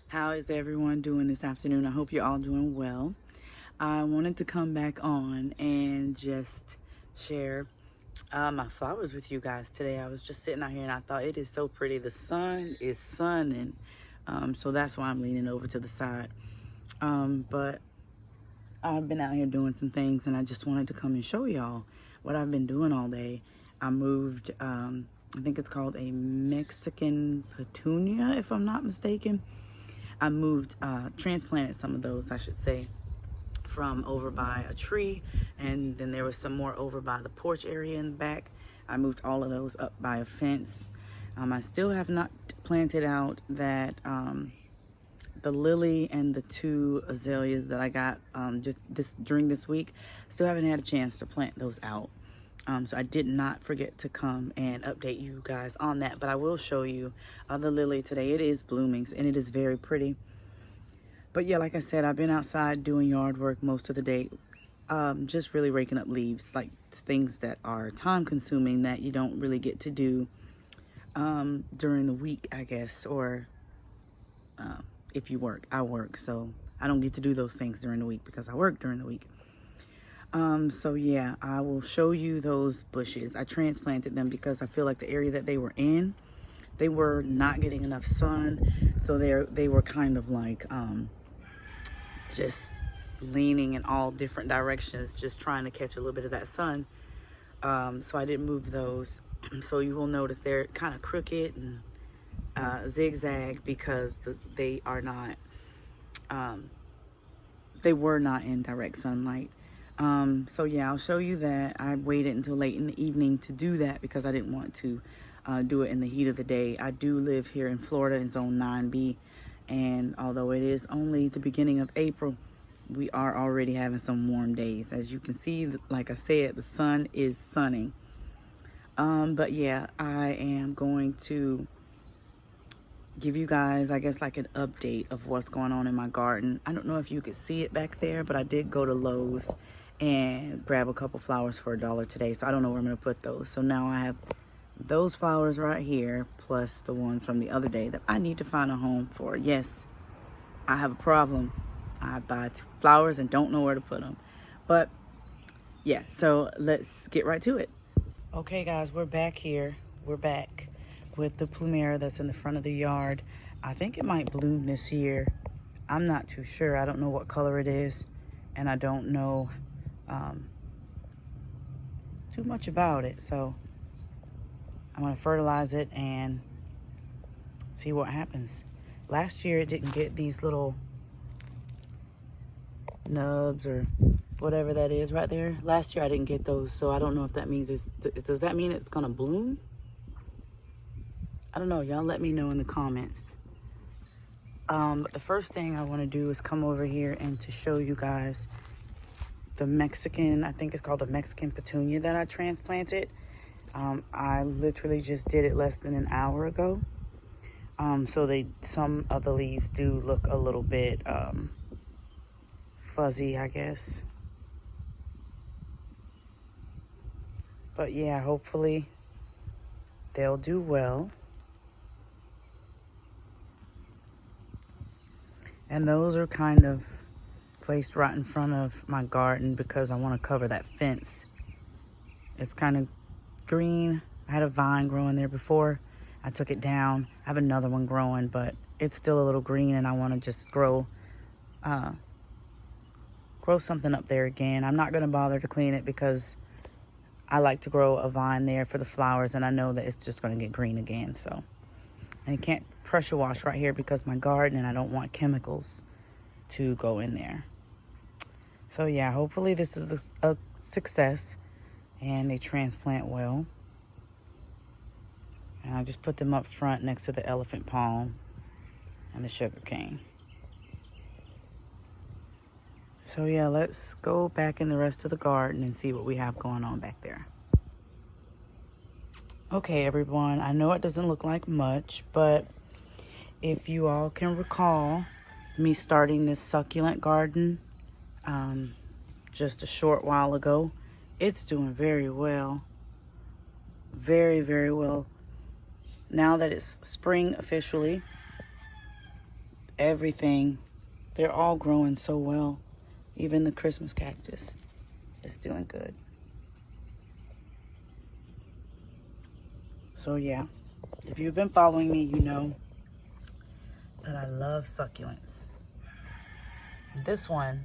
How is everyone doing this afternoon? I hope you're all doing well. I wanted to come back on and just share my flowers with you guys today. I was just sitting out here and I thought it is so pretty. The sun is sunning, so that's why I'm leaning over to the side. But I've been out here doing some things and I just wanted to come and show y'all what I've been doing all day. I moved, I think it's called a Mexican petunia, if I'm not mistaken. I moved, transplanted some of those, I should say, from over by a tree, and then there was some more over by the porch area in the back. I moved all of those up by a fence. I still have not planted out that the lily and the two azaleas that I got during this week. Still haven't had a chance to plant those out. So I did not forget to come and update you guys on that, but I will show you the lily today. It is blooming and it is very pretty. But yeah, like I said, I've been outside doing yard work most of the day, just really raking up leaves, like things that are time consuming that you don't really get to do during the week, I guess, or if you work. I work, so I don't get to do those things during the week because I work during the week. So yeah, I will show you those bushes. I transplanted them because I feel like the area that they were in, they were not getting enough sun. So they were kind of like, just leaning in all different directions, just trying to catch a little bit of that sun. So I didn't move those. So you will notice they're kind of crooked and zigzag because they are not, they were not in direct sunlight. So yeah, I'll show you that. I waited until late in the evening to do that because I didn't want to do it in the heat of the day. I do live here in Florida in zone 9B, and although it is only the beginning of April, we are already having some warm days. As you can see, like I said, the sun is sunning. But yeah, I am going to give you guys, I guess, like an update of what's going on in my garden. I don't know if you could see it back there, but I did go to Lowe's and grab a couple flowers for $1 today. So I don't know where I'm going to put those. So now I have those flowers right here, plus the ones from the other day that I need to find a home for. Yes, I have a problem. I buy flowers and don't know where to put them. But yeah, so let's get right to it. Okay guys, we're back here. We're back with the plumeria that's in the front of the yard. I think it might bloom this year. I'm not too sure. I don't know what color it is, and I don't know too much about it. So I'm gonna fertilize it and see what happens. Last year it didn't get these little nubs or whatever that is right there. Last year I didn't get those, so I don't know if that means does that mean it's gonna bloom? I don't know. Y'all let me know in the comments. But the first thing I want to do is come over here and to show you guys the Mexican, I think it's called a Mexican petunia that I transplanted. I literally just did it less than an hour ago. So some of the leaves do look a little bit fuzzy, I guess. But yeah, hopefully they'll do well. And those are kind of placed right in front of my garden because I want to cover that fence. It's kind of green. I had a vine growing there before. I took it down. I have another one growing, but it's still a little green and I want to just grow something up there again. I'm not going to bother to clean it because I like to grow a vine there for the flowers, and I know that it's just going to get green again. So, and you can't pressure wash right here because my garden, and I don't want chemicals to go in there. So yeah, hopefully this is a success and they transplant well. And I just put them up front next to the elephant palm and the sugar cane. So yeah, let's go back in the rest of the garden and see what we have going on back there. Okay, everyone, I know it doesn't look like much, but if you all can recall me starting this succulent garden just a short while ago, it's doing very well. Very, very well. Now that it's spring officially, everything. They're all growing so well. Even the Christmas cactus is doing good. So yeah, if you've been following me, you know that I love succulents. This one,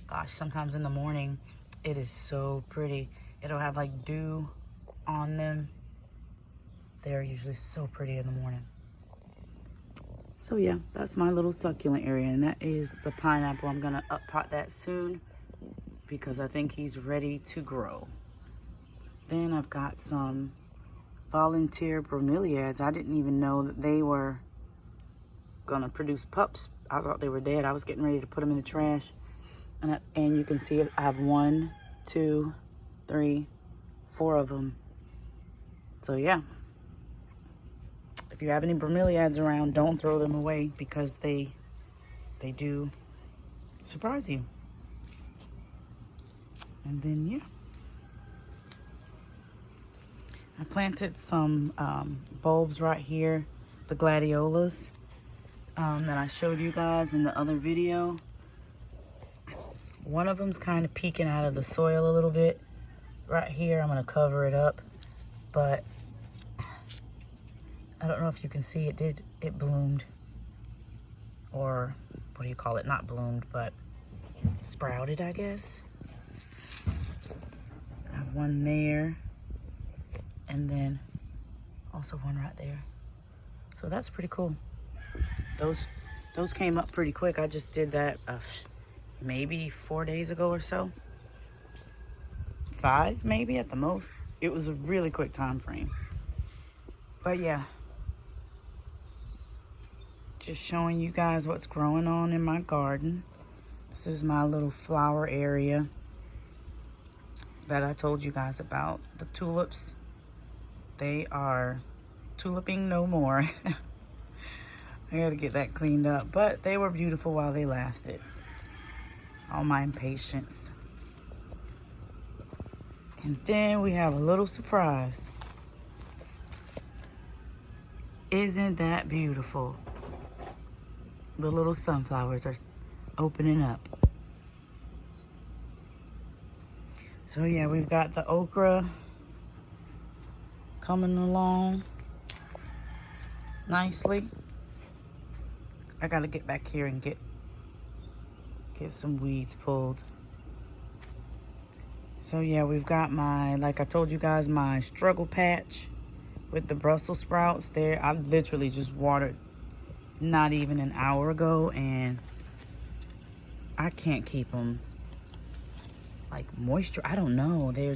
gosh, sometimes in the morning, it is so pretty. It'll have like dew on them. They're usually so pretty in the morning. So yeah, that's my little succulent area, and that is the pineapple. I'm gonna up pot that soon because I think he's ready to grow. Then I've got some volunteer bromeliads. I didn't even know that they were gonna produce pups. I thought they were dead. I was getting ready to put them in the trash, and you can see I have 1, 2, 3, 4 of them. So yeah, if you have any bromeliads around, don't throw them away because they do surprise you. And then yeah, I planted some bulbs right here, the gladiolas that I showed you guys in the other video. One of them's kind of peeking out of the soil a little bit right here. I'm gonna cover it up, but I don't know if you can see it bloomed, or what do you call it? Not bloomed, but sprouted, I guess. I have one there, and then also one right there. So that's pretty cool. Those came up pretty quick. I just did that maybe 4 days ago or so. 5 maybe at the most. It was a really quick time frame. But yeah, just showing you guys what's growing on in my garden. This is my little flower area that I told you guys about. The tulips, they are tuliping no more. I gotta get that cleaned up, but they were beautiful while they lasted. All my impatience. And then we have a little surprise. Isn't that beautiful? The little sunflowers are opening up. So yeah, we've got the okra coming along nicely. I gotta get back here and get some weeds pulled. So yeah, we've got my, like I told you guys, my struggle patch with the Brussels sprouts there. I literally just watered not even an hour ago, and I can't keep them like moisture. I don't know. They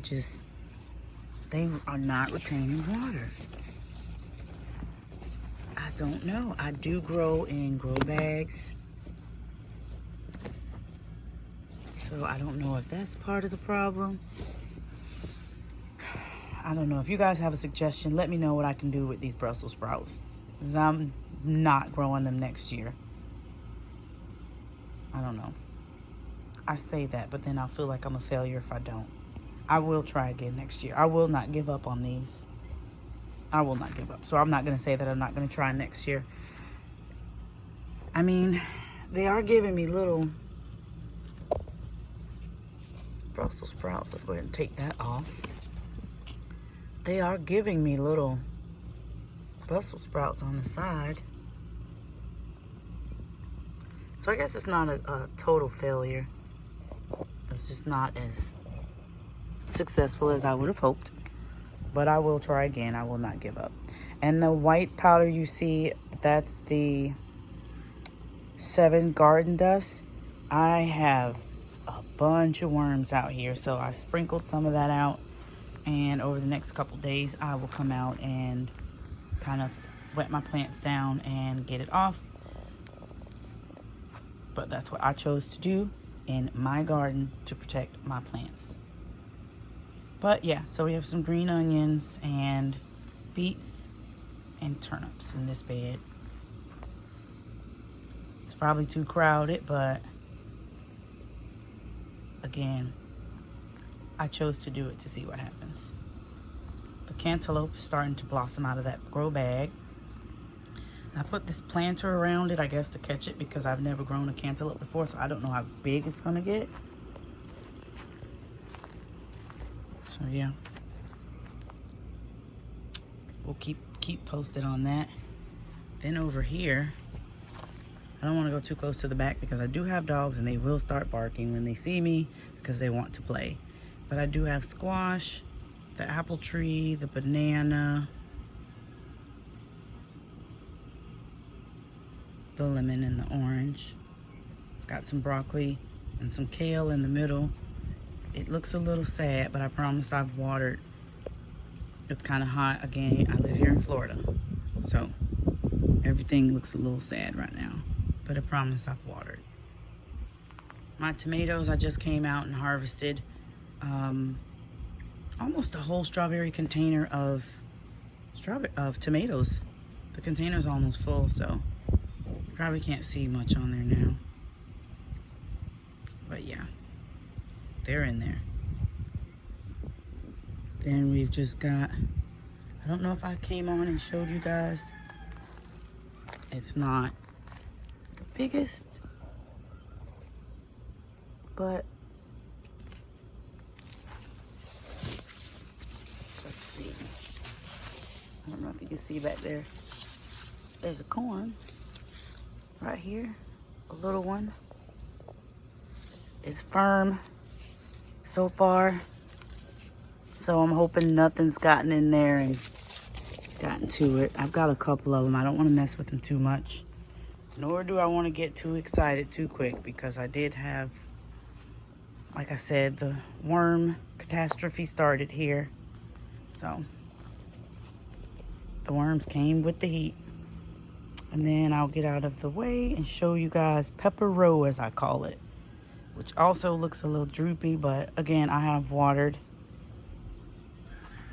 are not retaining water. I don't know. I do grow in grow bags, so I don't know if that's part of the problem. I don't know. If you guys have a suggestion, let me know what I can do with these Brussels sprouts, because I'm not growing them next year. I don't know. I say that, but then I'll feel like I'm a failure if I don't. I will try again next year. I will not give up on these. I will not give up. So I'm not going to say that I'm not going to try next year. I mean, they are giving me little Brussels sprouts. Let's go ahead and take that off. They are giving me little Brussels sprouts on the side. So I guess it's not a total failure. It's just not as successful as I would have hoped. But I will try again. I will not give up. And the white powder you see, that's the 7 garden dust. I have a bunch of worms out here, so I sprinkled some of that out. And over the next couple days, I will come out and kind of wet my plants down and get it off. But that's what I chose to do in my garden to protect my plants. But yeah, so we have some green onions and beets and turnips in this bed. It's probably too crowded, but again, I chose to do it to see what happens. The cantaloupe is starting to blossom out of that grow bag. I put this planter around it, I guess, to catch it because I've never grown a cantaloupe before, so I don't know how big it's gonna get. So yeah, we'll keep posted on that. Then over here, I don't want to go too close to the back because I do have dogs and they will start barking when they see me because they want to play. But I do have squash, the apple tree, the banana, the lemon and the orange. Got some broccoli and some kale in the middle. It looks a little sad, but I promise I've watered. It's kind of hot. Again, I live here in Florida, so everything looks a little sad right now, but I promise I've watered. My tomatoes, I just came out and harvested almost a whole strawberry container of tomatoes. The container's almost full, so you probably can't see much on there now. But yeah, they're in there. Then we've just got, I don't know if I came on and showed you guys. It's not the biggest, but let's see. I don't know if you can see back there. There's a corn right here, a little one. It's firm so far, so I'm hoping nothing's gotten in there and gotten to it. I've got a couple of them. I don't want to mess with them too much, nor do I want to get too excited too quick, because I did have, like I said, the worm catastrophe started here. So the worms came with the heat. And then I'll get out of the way and show you guys pepper row, as I call it, which also looks a little droopy, but again, I have watered.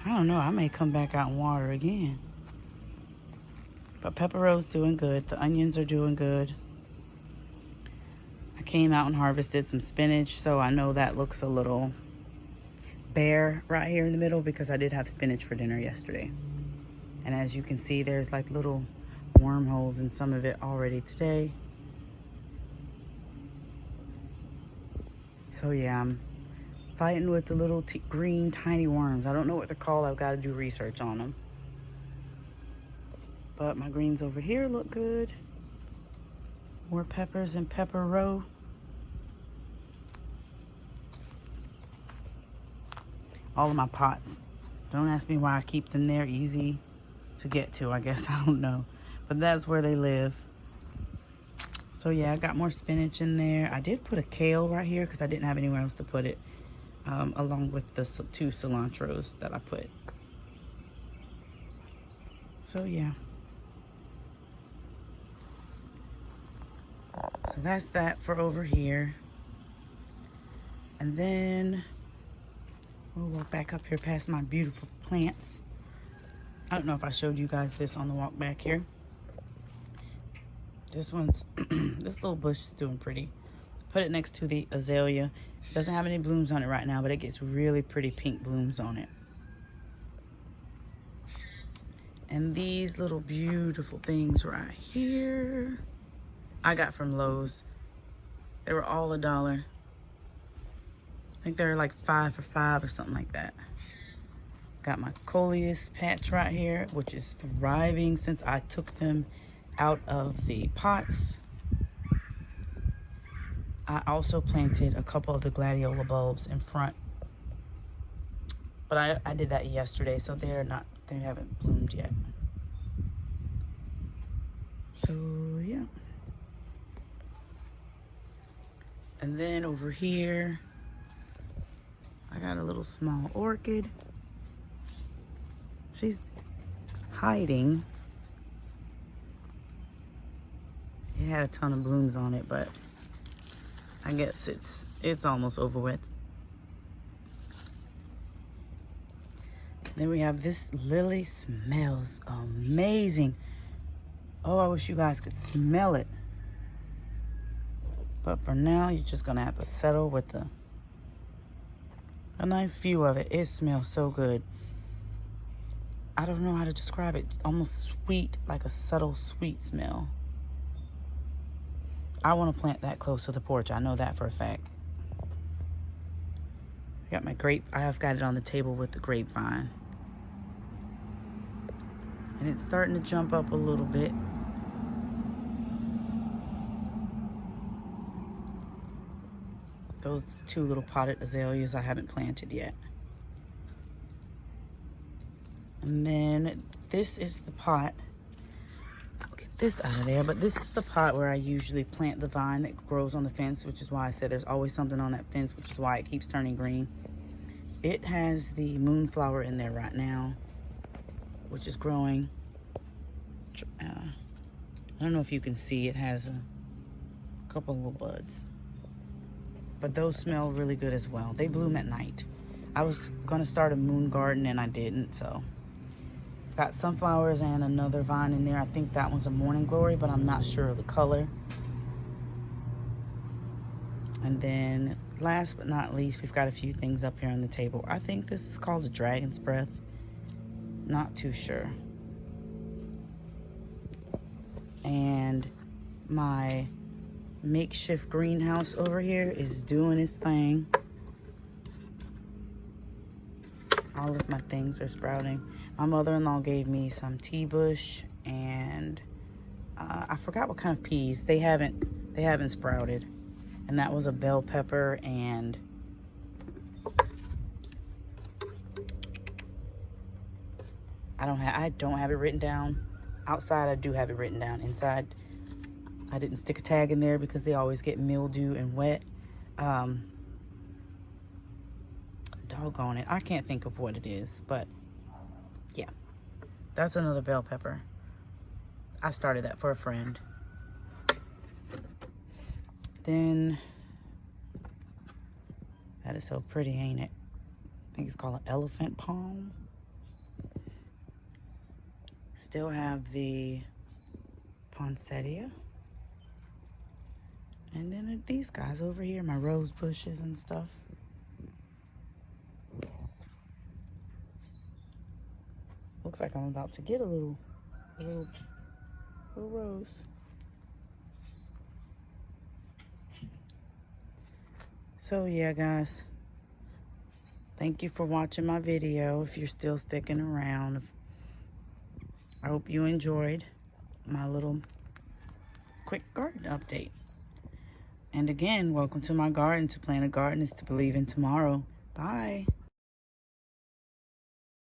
I don't know, I may come back out and water again. But pepper row's doing good. The onions are doing good. I came out and harvested some spinach, so I know that looks a little bare right here in the middle because I did have spinach for dinner yesterday. And as you can see, there's like little wormholes in some of it already today. So yeah, I'm fighting with the little green tiny worms. I don't know what they're called. I've got to do research on them. But my greens over here look good. More peppers and pepper row. All of my pots. Don't ask me why I keep them there. Easy to get to, I guess. I don't know. But that's where they live. So yeah, I got more spinach in there. I did put a kale right here because I didn't have anywhere else to put it. Along with the 2 cilantros that I put. So yeah. So that's that for over here. And then we'll walk back up here past my beautiful plants. I don't know if I showed you guys this on the walk back here. This one's, this little bush is doing pretty. Put it next to the azalea. It doesn't have any blooms on it right now, but it gets really pretty pink blooms on it. And these little beautiful things right here, I got from Lowe's. They were all $1. I think they're like 5 for $5 or something like that. Got my coleus patch right here, which is thriving since I took them out of the pots. I also planted a couple of the gladiola bulbs in front, but I did that yesterday, so they haven't bloomed yet. So yeah. And then over here, I got a little small orchid. She's hiding. It had a ton of blooms on it, but I guess it's almost over with. Then we have this lily. Smells amazing. Oh, I wish you guys could smell it. But for now, you're just gonna have to settle with a nice view of it. It smells so good. I don't know how to describe it. Almost sweet, like a subtle sweet smell. I want to plant that close to the porch. I know that for a fact. I got my grape. I have got it on the table with the grapevine. And it's starting to jump up a little bit. Those two little potted azaleas I haven't planted yet. And then this is the pot. I'll get this out of there, but this is the pot where I usually plant the vine that grows on the fence, which is why I said there's always something on that fence, which is why it keeps turning green. It has the moonflower in there right now, which is growing. I don't know if you can see, it has a couple little buds. But those smell really good as well. They bloom at night. I was gonna start a moon garden and I didn't, so. Got sunflowers and another vine in there. I think that one's a morning glory, but I'm not sure of the color. And then last but not least, we've got a few things up here on the table. I think this is called a dragon's breath. Not too sure. And my makeshift greenhouse over here is doing its thing. All of my things are sprouting. My mother-in-law gave me some tea bush and I forgot what kind of peas. They haven't sprouted. And that was a bell pepper, and I don't have it written down. Outside I do have it written down. Inside I didn't stick a tag in there because they always get mildew and wet. Doggone it. I can't think of what it is, but yeah. That's another bell pepper. I started that for a friend. Then, that is so pretty, ain't it? I think it's called an elephant palm. Still have the poinsettia. And then these guys over here, my rose bushes and stuff. Looks like I'm about to get a little rose. So yeah, guys, thank you for watching my video. If you're still sticking around, I hope you enjoyed my little quick garden update. And again, welcome to my garden. To plant a garden is to believe in tomorrow. Bye.